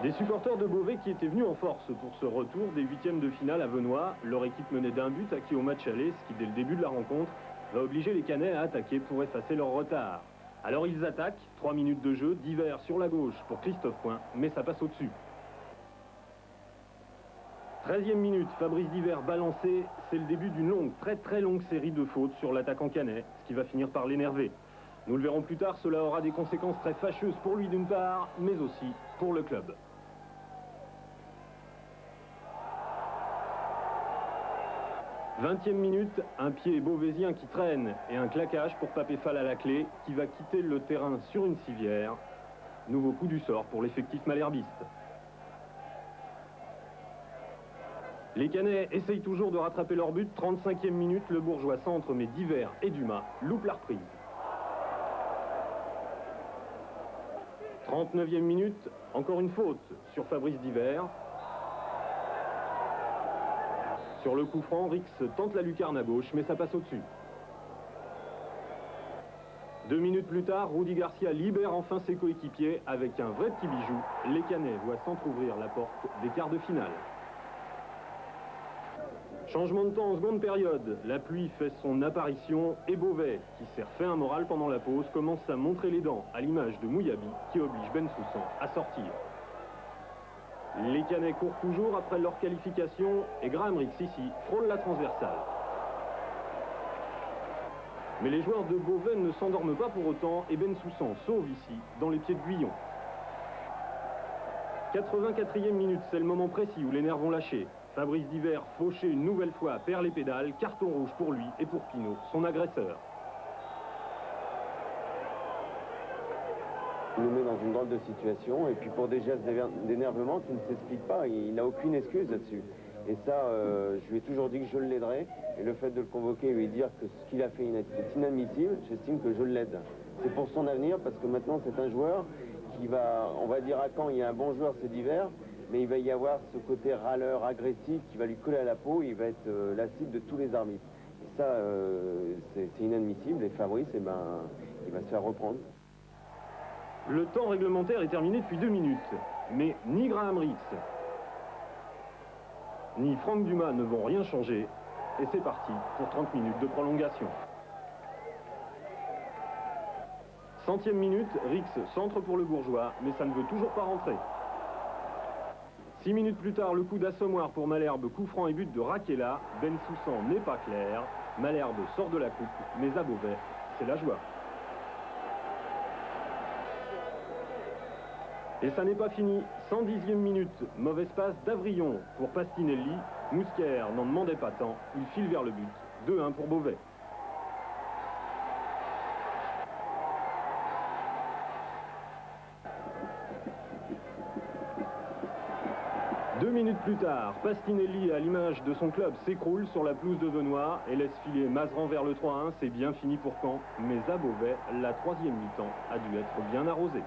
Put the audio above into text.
Des supporters de Beauvais qui étaient venus en force pour ce retour des huitièmes de finale à Venoix. Leur équipe menait d'un but acquis au match aller, ce qui dès le début de la rencontre va obliger les Canets à attaquer pour effacer leur retard. Alors ils attaquent, 3 minutes de jeu, Divers sur la gauche pour Christophe Point, mais ça passe au-dessus. 13e minute, Fabrice Divers balancé, c'est le début d'une longue, très longue série de fautes sur l'attaquant canet, ce qui va finir par l'énerver. Nous le verrons plus tard, cela aura des conséquences très fâcheuses pour lui d'une part, mais aussi pour le club. 20e minute, un pied beauvaisien qui traîne et un claquage pour Papé Fall à la clé, qui va quitter le terrain sur une civière. Nouveau coup du sort pour l'effectif malherbiste. Les Canets essayent toujours de rattraper leur but. 35e minute, le Bourgeois centre, mais Divers et Dumas loupent la reprise. 39e minute, encore une faute sur Fabrice Divers. Sur le coup franc, Rix tente la lucarne à gauche, mais ça passe au-dessus. 2 minutes plus tard, Rudy Garcia libère enfin ses coéquipiers avec un vrai petit bijou. Les Canets voient s'entrouvrir la porte des quarts de finale. Changement de temps en seconde période. La pluie fait son apparition et Beauvais, qui s'est refait un moral pendant la pause, commence à montrer les dents à l'image de Mouyabi, qui oblige Bensoussan à sortir. Les Canets courent toujours après leur qualification et Graham Rix ici frôle la transversale. Mais les joueurs de Beauvais ne s'endorment pas pour autant et Bensoussan sauve ici dans les pieds de Guyon. 84e minute, c'est le moment précis où les nerfs vont lâcher. Fabrice Divers, fauché une nouvelle fois, perd les pédales, carton rouge pour lui et pour Pinot, son agresseur. Il nous met dans une drôle de situation et puis pour des gestes d'énervement qui ne s'expliquent pas, il n'a aucune excuse là-dessus. Et ça, je lui ai toujours dit que je l'aiderais et le fait de le convoquer et lui dire que ce qu'il a fait est inadmissible, j'estime que je l'aide. C'est pour son avenir parce que maintenant c'est un joueur qui va, on va dire à Caen, il y a un bon joueur, c'est Divers, mais il va y avoir ce côté râleur, agressif qui va lui coller à la peau, il va être la cible de tous les arbitres. Et ça, c'est inadmissible et Fabrice, il va se faire reprendre. Le temps réglementaire est terminé depuis 2 minutes, mais ni Graham Rix, ni Franck Dumas ne vont rien changer, et c'est parti pour 30 minutes de prolongation. 100e minute, Rix centre pour le Bourgeois, mais ça ne veut toujours pas rentrer. 6 minutes plus tard, le coup d'assommoir pour Malherbe, coup franc et but de Rakela. Bensoussan n'est pas clair, Malherbe sort de la coupe, mais à Beauvais, c'est la joie. Et ça n'est pas fini, 110e minute, mauvaise passe d'Avrillon pour Pastinelli. Mousquer n'en demandait pas tant, il file vers le but, 2-1 pour Beauvais. Deux minutes plus tard, Pastinelli, à l'image de son club, s'écroule sur la pelouse de Venoix et laisse filer Mazeran vers le 3-1. C'est bien fini pour Caen, mais à Beauvais, la 3e mi-temps a dû être bien arrosée.